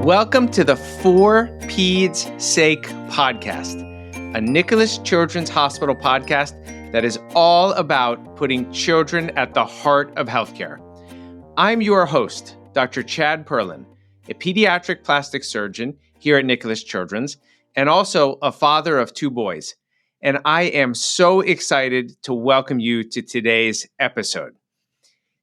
Welcome to the For Peds' Sake podcast, a Nicklaus Children's Hospital podcast that is all about putting children at the heart of healthcare. I'm your host, Dr. Chad Perlin, a pediatric plastic surgeon here at Nicklaus Children's, and also a father of two boys. And I am so excited to welcome you to today's episode.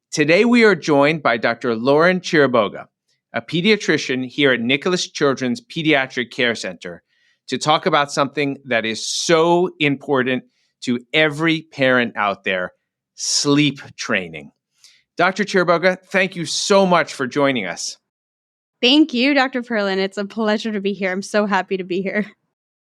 Today we are joined by Dr. Lauren Chiriboga, a pediatrician here at Nicklaus Children's Pediatric Care Center, to talk about something that is so important to every parent out there, sleep training. Dr. Chiriboga, thank you so much for joining us. Thank you, Dr. Perlin. It's a pleasure to be here. I'm so happy to be here.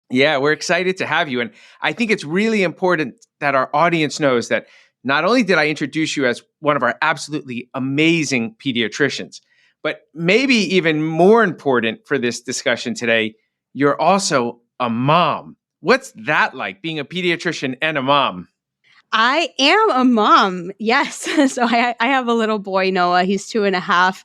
Yeah, we're excited to have you. And I think it's really important that our audience knows that not only did I introduce you as one of our absolutely amazing pediatricians, but maybe even more important for this discussion today, you're also a mom. What's that like, being a pediatrician and a mom? I am a mom, yes. So I have a little boy, Noah. He's 2.5.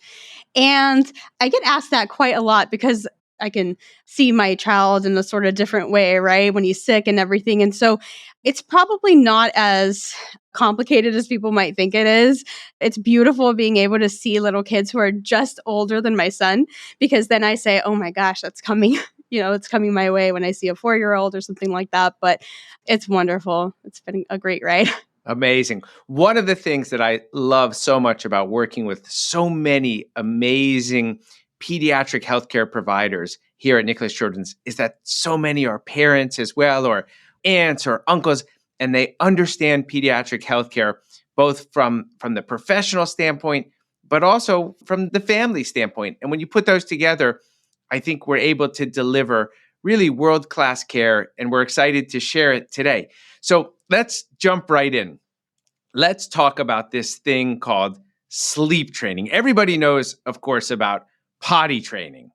And I get asked that quite a lot because I can see my child in a sort of different way, right? When he's sick and everything. And so it's probably not as complicated as people might think it is. It's beautiful being able to see little kids who are just older than my son, because then I say, oh my gosh, that's coming. It's coming my way when I see a 4-year-old or something like that. But it's wonderful. It's been a great ride. Amazing. One of the things that I love so much about working with so many amazing pediatric healthcare providers here at Nicklaus Children's is that so many are parents as well, or aunts or uncles, and they understand pediatric healthcare, both from the professional standpoint, but also from the family standpoint. And when you put those together, I think we're able to deliver really world-class care, and we're excited to share it today. So let's jump right in. Let's talk about this thing called sleep training. Everybody knows, of course, about potty training,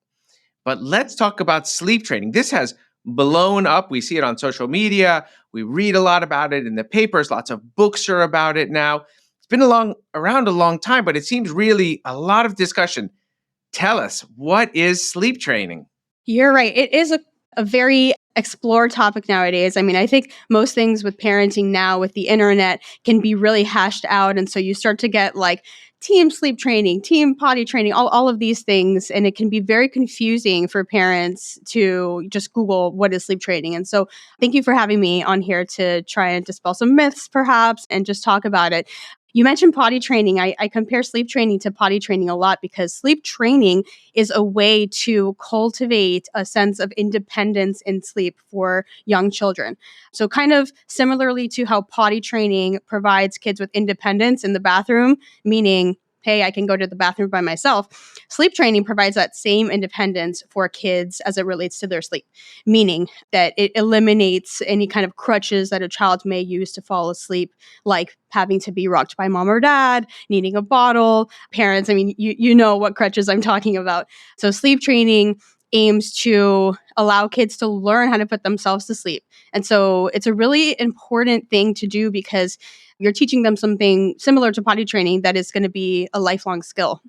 but let's talk about sleep training. This has blown up. We see it on social media. We read a lot about it in the papers. Lots of books are about it now. It's been around a long time, but it seems really a lot of discussion. Tell us, what is sleep training? You're right. It is a very explored topic nowadays. I mean, I think most things with parenting now with the internet can be really hashed out. And so you start to get like team sleep training, team potty training, all of these things. And it can be very confusing for parents to just Google what is sleep training. And so thank you for having me on here to try and dispel some myths perhaps and just talk about it. You mentioned potty training. I compare sleep training to potty training a lot because sleep training is a way to cultivate a sense of independence in sleep for young children. So kind of similarly to how potty training provides kids with independence in the bathroom, meaning, hey, I can go to the bathroom by myself. Sleep training provides that same independence for kids as it relates to their sleep, meaning that it eliminates any kind of crutches that a child may use to fall asleep, like having to be rocked by mom or dad, needing a bottle. Parents, I mean, you know what crutches I'm talking about. So sleep training aims to allow kids to learn how to put themselves to sleep. And so it's a really important thing to do because you're teaching them something similar to potty training that is going to be a lifelong skill.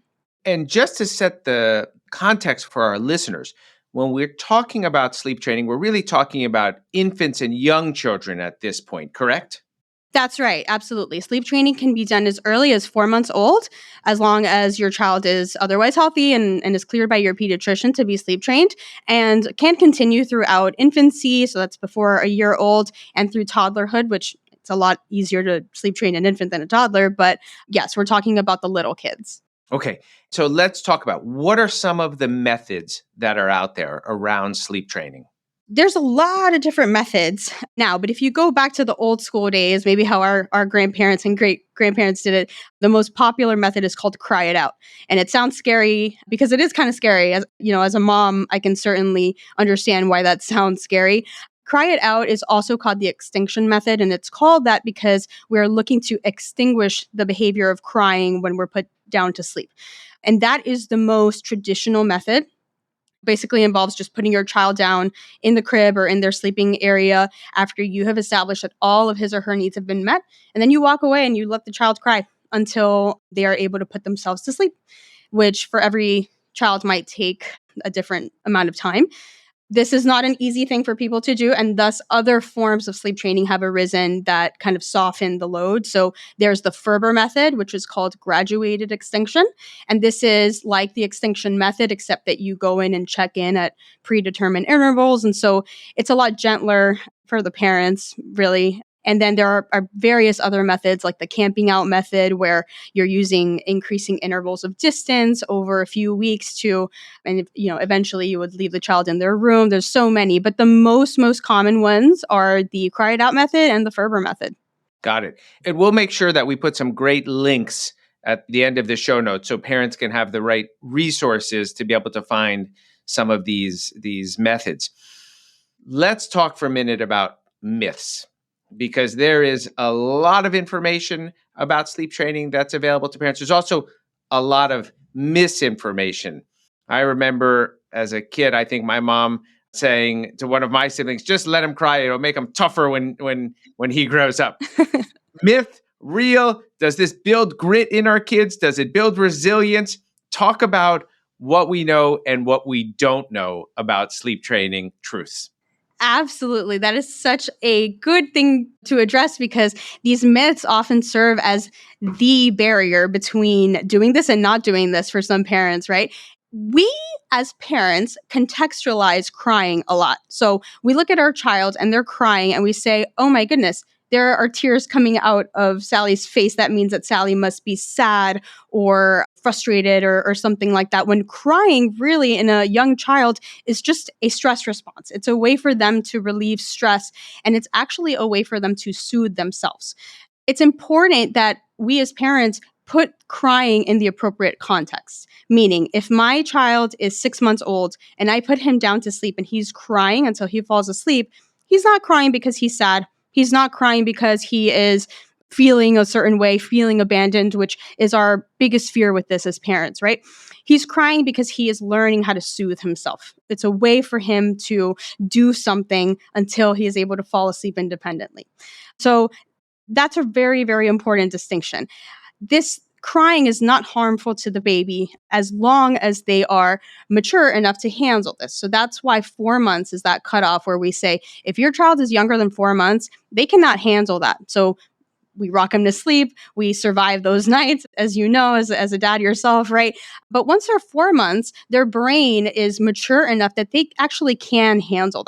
And just to set the context for our listeners, when we're talking about sleep training, we're really talking about infants and young children at this point, correct? That's right. Absolutely. Sleep training can be done as early as 4 months old, as long as your child is otherwise healthy and is cleared by your pediatrician to be sleep trained, and can continue throughout infancy. So that's before a year old, and through toddlerhood, which it's a lot easier to sleep train an infant than a toddler. But yes, we're talking about the little kids. Okay. So let's talk about what are some of the methods that are out there around sleep training? There's a lot of different methods now, but if you go back to the old school days, maybe how our grandparents and great-grandparents did it, the most popular method is called cry it out. And it sounds scary because it is kind of scary. As a mom, I can certainly understand why that sounds scary. Cry it out is also called the extinction method, and it's called that because we're looking to extinguish the behavior of crying when we're put down to sleep. And that is the most traditional method. Basically involves just putting your child down in the crib or in their sleeping area after you have established that all of his or her needs have been met. And then you walk away and you let the child cry until they are able to put themselves to sleep, which for every child might take a different amount of time. This is not an easy thing for people to do, and thus other forms of sleep training have arisen that kind of soften the load. So there's the Ferber method, which is called graduated extinction. And this is like the extinction method, except that you go in and check in at predetermined intervals. And so it's a lot gentler for the parents, really. And then there are various other methods like the camping out method, where you're using increasing intervals of distance over a few weeks to, and eventually you would leave the child in their room. There's so many, but the most common ones are the cry it out method and the Ferber method. Got it. And we'll make sure that we put some great links at the end of the show notes so parents can have the right resources to be able to find some of these methods. Let's talk for a minute about myths, because there is a lot of information about sleep training that's available to parents. There's also a lot of misinformation. I remember as a kid, I think my mom saying to one of my siblings, just let him cry. It'll make him tougher when he grows up. Myth, real? Does this build grit in our kids? Does it build resilience? Talk about what we know and what we don't know about sleep training truths. Absolutely. That is such a good thing to address, because these myths often serve as the barrier between doing this and not doing this for some parents, right? We as parents contextualize crying a lot. So we look at our child and they're crying and we say, oh my goodness, there are tears coming out of Sally's face. That means that Sally must be sad or frustrated or something like that. When crying really in a young child is just a stress response. It's a way for them to relieve stress, and it's actually a way for them to soothe themselves. It's important that we as parents put crying in the appropriate context. Meaning, if my child is 6 months old and I put him down to sleep and he's crying until he falls asleep, he's not crying because he's sad. He's not crying because he is feeling a certain way, feeling abandoned, which is our biggest fear with this as parents, right? He's crying because he is learning how to soothe himself. It's a way for him to do something until he is able to fall asleep independently. So that's a very, very important distinction. This crying is not harmful to the baby as long as they are mature enough to handle this. So that's why 4 months is that cutoff where we say, if your child is younger than 4 months, they cannot handle that. So we rock them to sleep. We survive those nights, as you know, as a dad yourself, right? But once they're 4 months, their brain is mature enough that they actually can handle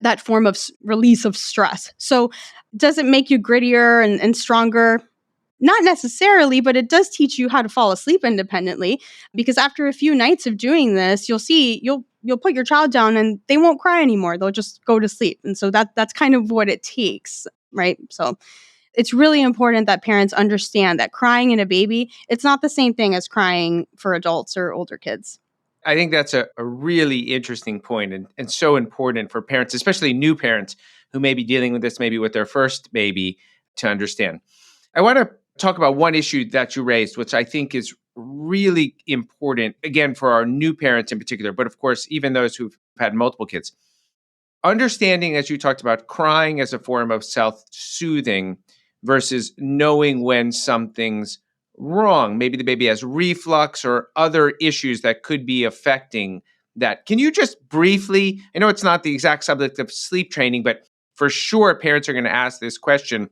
that form of release of stress. So does it make you grittier and stronger? Not necessarily, but it does teach you how to fall asleep independently, because after a few nights of doing this, you'll put your child down and they won't cry anymore. They'll just go to sleep. And so that's kind of what it takes, right? So it's really important that parents understand that crying in a baby, it's not the same thing as crying for adults or older kids. I think that's a really interesting point and so important for parents, especially new parents who may be dealing with this maybe with their first baby, to understand. I want to talk about one issue that you raised, which I think is really important, again, for our new parents in particular, but of course, even those who've had multiple kids. Understanding, as you talked about, crying as a form of self-soothing versus knowing when something's wrong. Maybe the baby has reflux or other issues that could be affecting that. Can you just briefly, I know it's not the exact subject of sleep training, but for sure parents are going to ask this question.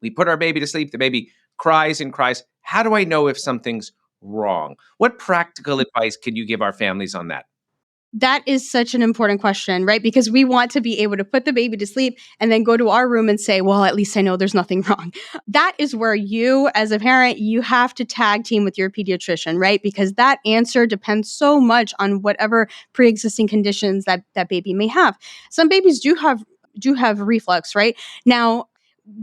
We put our baby to sleep, the baby cries and cries. How do I know if something's wrong? What practical advice can you give our families on that? That is such an important question, right? Because we want to be able to put the baby to sleep and then go to our room and say, well, at least I know there's nothing wrong. That is where you, as a parent, you have to tag team with your pediatrician, right? Because that answer depends so much on whatever pre-existing conditions that baby may have. Some babies do have reflux, right? Now,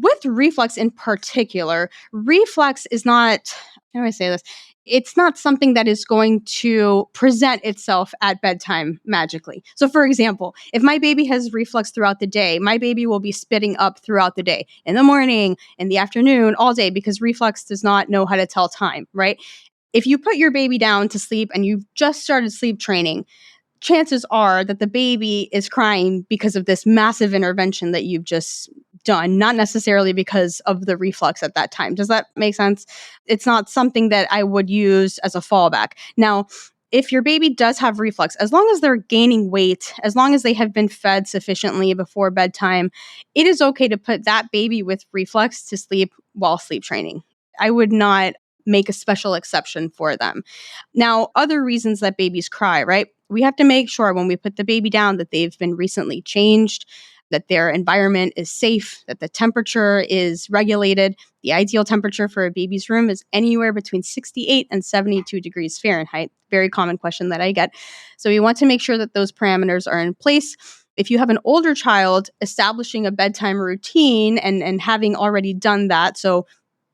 with reflux in particular, reflux is not, how do I say this? It's not something that is going to present itself at bedtime magically. So for example, if my baby has reflux throughout the day, my baby will be spitting up throughout the day, in the morning, in the afternoon, all day, because reflux does not know how to tell time, right? If you put your baby down to sleep and you've just started sleep training, chances are that the baby is crying because of this massive intervention that you've just done, not necessarily because of the reflux at that time. Does that make sense? It's not something that I would use as a fallback. Now, if your baby does have reflux, as long as they're gaining weight, as long as they have been fed sufficiently before bedtime, it is okay to put that baby with reflux to sleep while sleep training. I would not make a special exception for them. Now, other reasons that babies cry, right? We have to make sure when we put the baby down that they've been recently changed, that their environment is safe, that the temperature is regulated. The ideal temperature for a baby's room is anywhere between 68 and 72 degrees Fahrenheit. Very common question that I get. So we want to make sure that those parameters are in place. If you have an older child, establishing a bedtime routine and having already done that, so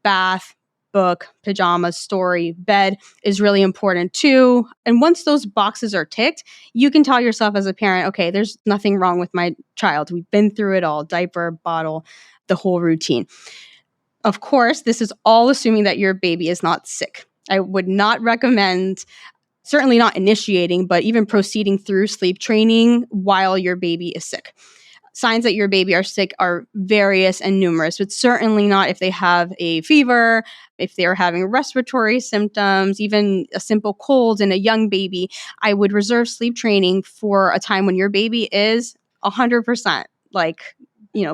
bath, book, pajamas, story, bed is really important too. And once those boxes are ticked, you can tell yourself as a parent, okay, there's nothing wrong with my child. We've been through it all, diaper, bottle, the whole routine. Of course, this is all assuming that your baby is not sick. I would not recommend, certainly not initiating, but even proceeding through sleep training while your baby is sick. Signs that your baby are sick are various and numerous, but certainly not if they have a fever, if they're having respiratory symptoms, even a simple cold in a young baby. I would reserve sleep training for a time when your baby is 100%,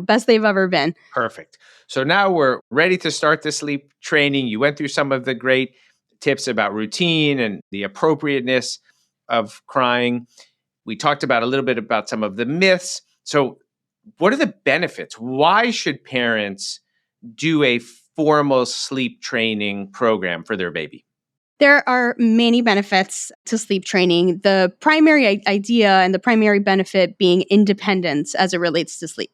best they've ever been. Perfect. So now we're ready to start the sleep training. You went through some of the great tips about routine and the appropriateness of crying. We talked about a little bit about some of the myths. So what are the benefits? Why should parents do a formal sleep training program for their baby? There are many benefits to sleep training. The primary idea and the primary benefit being independence as it relates to sleep.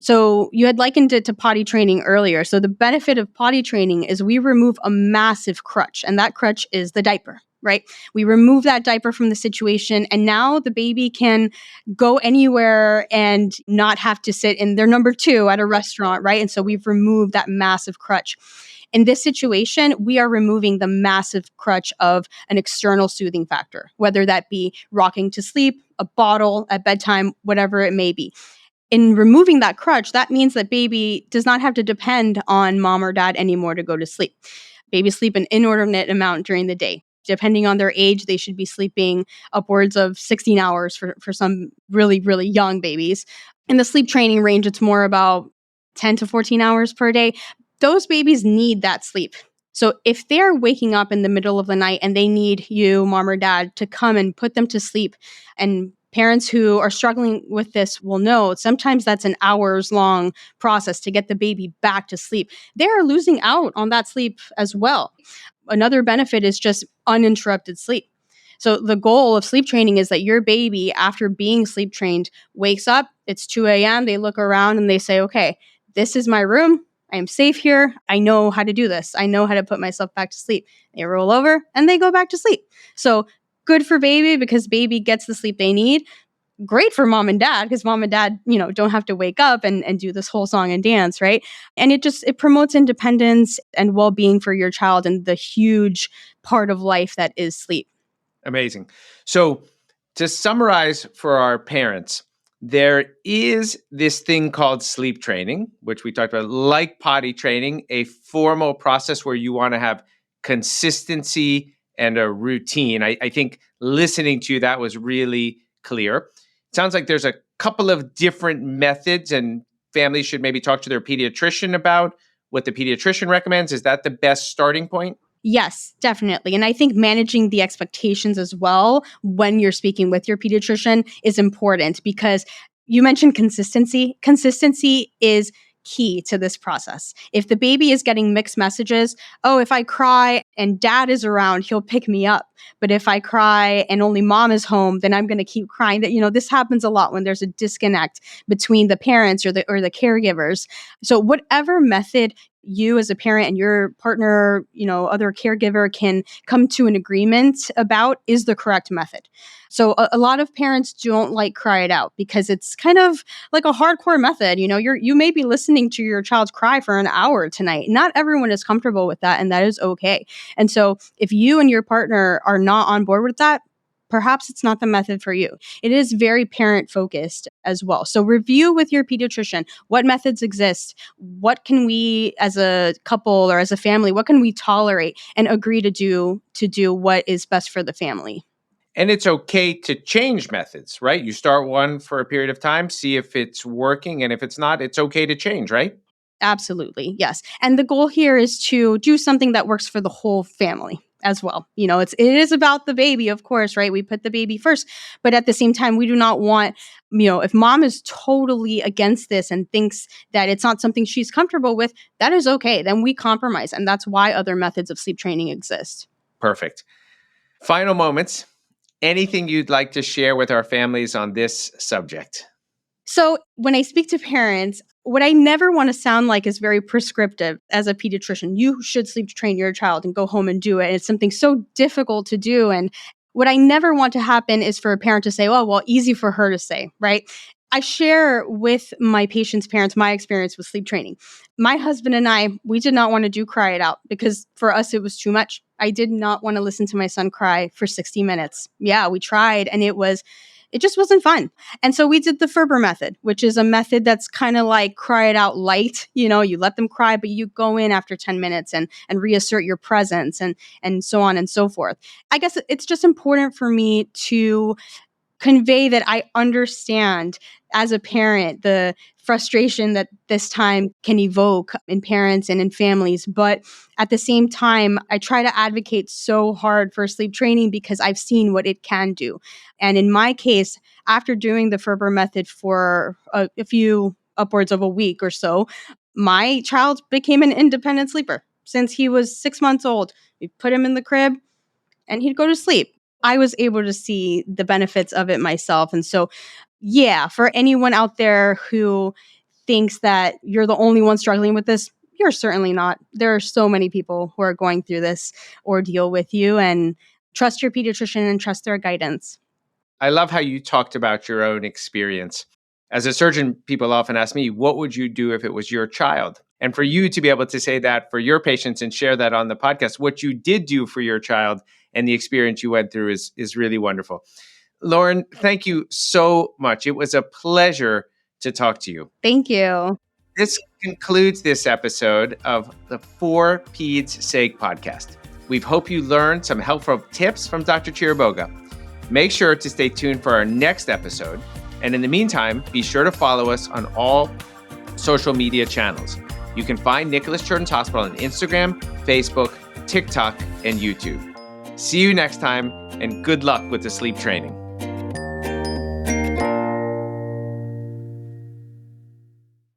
So you had likened it to potty training earlier. So the benefit of potty training is we remove a massive crutch, and that crutch is the diaper, right? We remove that diaper from the situation, and now the baby can go anywhere and not have to sit in their number two at a restaurant, right? And so we've removed that massive crutch. In this situation, we are removing the massive crutch of an external soothing factor, whether that be rocking to sleep, a bottle at bedtime, whatever it may be. In removing that crutch, that means that baby does not have to depend on mom or dad anymore to go to sleep. Babies sleep an inordinate amount during the day. Depending on their age, they should be sleeping upwards of 16 hours for some really, really young babies. In the sleep training range, it's more about 10 to 14 hours per day. Those babies need that sleep. So if they're waking up in the middle of the night and they need you, mom or dad, to come and put them to sleep, and parents who are struggling with this will know sometimes that's an hours long process to get the baby back to sleep. They're losing out on that sleep as well. Another benefit is just uninterrupted sleep. So the goal of sleep training is that your baby, after being sleep trained, wakes up, it's 2 a.m., they look around and they say, okay, this is my room. I am safe here. I know how to do this. I know how to put myself back to sleep. They roll over and they go back to sleep. So good for baby because baby gets the sleep they need. Great for mom and dad because mom and dad, don't have to wake up and do this whole song and dance, right? And it promotes independence and well-being for your child and the huge part of life that is sleep. Amazing. So to summarize for our parents, there is this thing called sleep training, which we talked about, like potty training, a formal process where you want to have consistency and a routine. I think listening to you, that was really clear. It sounds like there's a couple of different methods, and families should maybe talk to their pediatrician about what the pediatrician recommends. Is that the best starting point? Yes, definitely. And I think managing the expectations as well when you're speaking with your pediatrician is important because you mentioned consistency. Consistency is key to this process. If the baby is getting mixed messages, oh, if I cry and dad is around, he'll pick me up. But if I cry and only mom is home, then I'm going to keep crying. This happens a lot when there's a disconnect between the parents or the caregivers. So whatever method you as a parent and your partner, other caregiver can come to an agreement about is the correct method. So a lot of parents don't like cry it out because it's kind of like a hardcore method. You may be listening to your child cry for an hour tonight. Not everyone is comfortable with that, and that is okay. And so if you and your partner are not on board with that, perhaps it's not the method for you. It is very parent focused as well. So review with your pediatrician what methods exist, what can we as a couple or as a family, what can we tolerate and agree to do what is best for the family. And it's okay to change methods, right? You start one for a period of time, see if it's working. And if it's not, it's okay to change, right? Absolutely. Yes. And the goal here is to do something that works for the whole family as well. It is about the baby, of course, right? We put the baby first, but at the same time, we do not want, if mom is totally against this and thinks that it's not something she's comfortable with, that is okay. Then we compromise. And that's why other methods of sleep training exist. Perfect. Final moments. Anything you'd like to share with our families on this subject? So when I speak to parents, what I never want to sound like is very prescriptive as a pediatrician. You should sleep train your child and go home and do it. And it's something so difficult to do. And what I never want to happen is for a parent to say, oh, well, easy for her to say, right? I share with my patients' parents my experience with sleep training. My husband and I, we did not want to do cry it out because for us, it was too much. I did not want to listen to my son cry for 60 minutes. Yeah, we tried and it just wasn't fun. And so we did the Ferber method, which is a method that's kind of like cry it out light. You let them cry, but you go in after 10 minutes and reassert your presence and so on and so forth. I guess it's just important for me to convey that I understand as a parent the frustration that this time can evoke in parents and in families. But at the same time, I try to advocate so hard for sleep training because I've seen what it can do. And in my case, after doing the Ferber method for a few upwards of a week or so, my child became an independent sleeper. Since he was 6 months old, we put him in the crib and he'd go to sleep. I was able to see the benefits of it myself. And so, yeah, for anyone out there who thinks that you're the only one struggling with this, you're certainly not. There are so many people who are going through this ordeal with you, and trust your pediatrician and trust their guidance. I love how you talked about your own experience. As a surgeon, people often ask me, what would you do if it was your child? And for you to be able to say that for your patients and share that on the podcast, what you did do for your child and the experience you went through is really wonderful. Lauren, thank you so much. It was a pleasure to talk to you. Thank you. This concludes this episode of the For Peds Sake podcast. We hope you learned some helpful tips from Dr. Chiriboga. Make sure to stay tuned for our next episode. And in the meantime, be sure to follow us on all social media channels. You can find Nicklaus Children's Hospital on Instagram, Facebook, TikTok, and YouTube. See you next time, and good luck with the sleep training.